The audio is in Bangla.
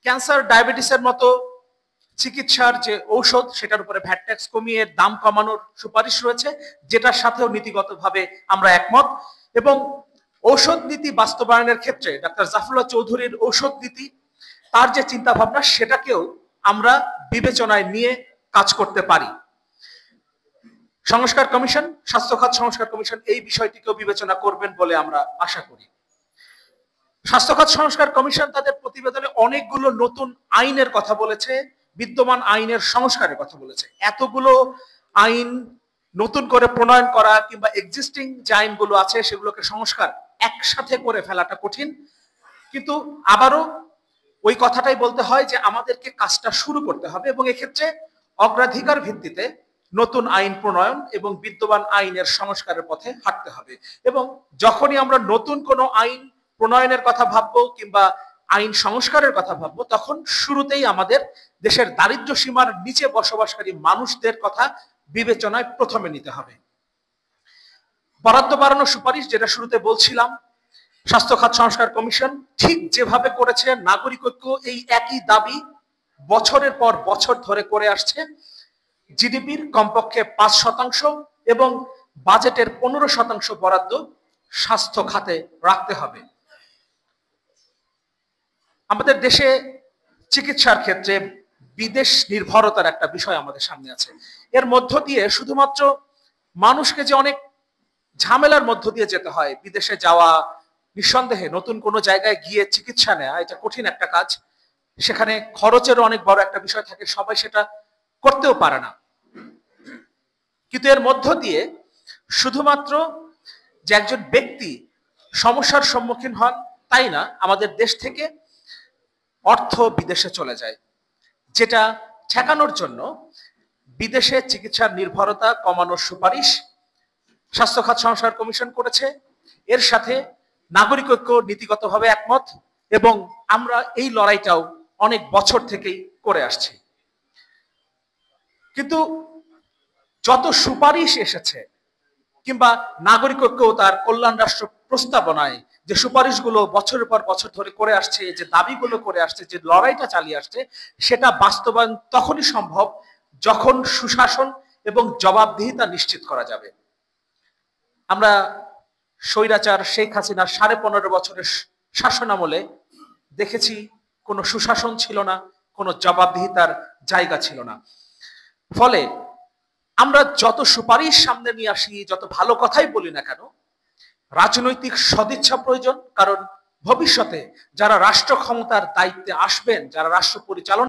ক্যান্সার, ডায়াবেটিসের মতো চিকিৎসার যে ঔষধ সেটার উপরে ভ্যাট ট্যাক্স কমিয়ে দাম কমানোর সুপারিশ রয়েছে, যেটার সাথেও নীতিগতভাবে আমরা একমত। এবং ঔষধ নীতি বাস্তবায়নের ক্ষেত্রে ডাক্তার জাফরুল্লাহ চৌধুরীর ঔষধ নীতি, তার যে চিন্তা ভাবনা, সেটাকেও আমরা বিবেচনায় নিয়ে কাজ করতে পারি। সংস্কার কমিশন, স্বাস্থ্য খাত সংস্কার কমিশন এই বিষয়টিকেও বিবেচনা করবেন বলে আমরা আশা করি। স্বাস্থ্য খাত সংস্কার কমিশন তাদের প্রতিবেদনে অনেকগুলো নতুন আইনের কথা বলেছে, বিদ্যমান আইনের সংস্কারের কথা বলেছে। এতগুলো আইন নতুন করে প্রণয়ন করা কিংবা এক্সিস্টিং যে আইনগুলো আছে সেগুলোকে সংস্কার একসাথে করে ফেলাটা কঠিন। কিন্তু আবারও ওই কথাটাই বলতে হয় যে আমাদেরকে কাজটা শুরু করতে হবে এবং এক্ষেত্রে অগ্রাধিকার ভিত্তিতে নতুন আইন প্রণয়ন এবং বিদ্যমান আইনের সংস্কারের পথে হাঁটতে হবে। এবং যখনই আমরা নতুন কোনো আইন প্রণয়নের কথা ভাববো কিংবা আইন সংস্কারের কথা ভাববো, তখন শুরুতেই আমাদের দেশের দারিদ্র্য সীমার নিচে বসবাসকারী মানুষদের কথা বিবেচনায় প্রথমে নিতে হবে। বরাদ্দ বাড়ানোর সুপারিশ, যেটা শুরুতে বলছিলাম, স্বাস্থ্য খাত সংস্কার কমিশন ঠিক যেভাবে করেছে, নাগরিক ঐক্য এই একই দাবি বছরের পর বছর ধরে করে আসছে। জিডিপির কমপক্ষে 5% এবং বাজেটের 15% বরাদ্দ স্বাস্থ্য খাতে রাখতে হবে। আমাদের দেশে চিকিৎসার ক্ষেত্রে বিদেশ নির্ভরতার একটা বিষয় আমাদের সামনে আছে। এর মধ্য দিয়ে শুধুমাত্র মানুষকে যে অনেক ঝামেলার মধ্য দিয়ে যেতে হয়, বিদেশে যাওয়া, নিঃসন্দেহে নতুন কোনো জায়গায় গিয়ে চিকিৎসা নেওয়া এটা কঠিন একটা কাজ, সেখানে খরচেরও অনেক বড় একটা বিষয় থাকে, সবাই সেটা করতেও পারে না। কিন্তু এর মধ্য দিয়ে শুধুমাত্র যে একজন ব্যক্তি সমস্যার সম্মুখীন হন তাই না, আমাদের দেশ থেকে অর্থ বিদেশে চলে যায়, যেটা ঠেকানোর জন্য বিদেশে চিকিৎসার নির্ভরতা কমানোর সুপারিশ স্বাস্থ্য খাত সংস্কার কমিশন করেছে। এর সাথে নাগরিক ঐক্য নীতিগতভাবে একমত এবং আমরা এই লড়াইটাও অনেক বছর থেকেই করে আসছি। কিন্তু যত সুপারিশ এসেছে কিংবা নাগরিক ঐক্য তার কল্যাণ রাষ্ট্র প্রস্তাবনায় যে সুপারিশগুলো বছরের পর বছর ধরে করে আসছে, যে দাবিগুলো করে আসছে, যে লড়াইটা চালিয়ে আসছে, সেটা বাস্তবায়ন তখনই সম্ভব যখন সুশাসন এবং জবাবদিহিতা নিশ্চিত করা যাবে। আমরা স্বৈরাচার শেখ হাসিনার 15.5 বছরের শাসনামলে দেখেছি কোনো সুশাসন ছিল না, কোনো জবাবদিহিতার জায়গা ছিল না। ফলে আমরা যত সুপারিশ সামনে নিয়ে আসি, যত ভালো কথাই বলি না কেন, রাজনৈতিক সদিচ্ছা প্রয়োজন। কারণ ভবিষ্যতে যারা রাষ্ট্র ক্ষমতার দায়িত্বে আসবেন, যারা রাষ্ট্র পরিচালনা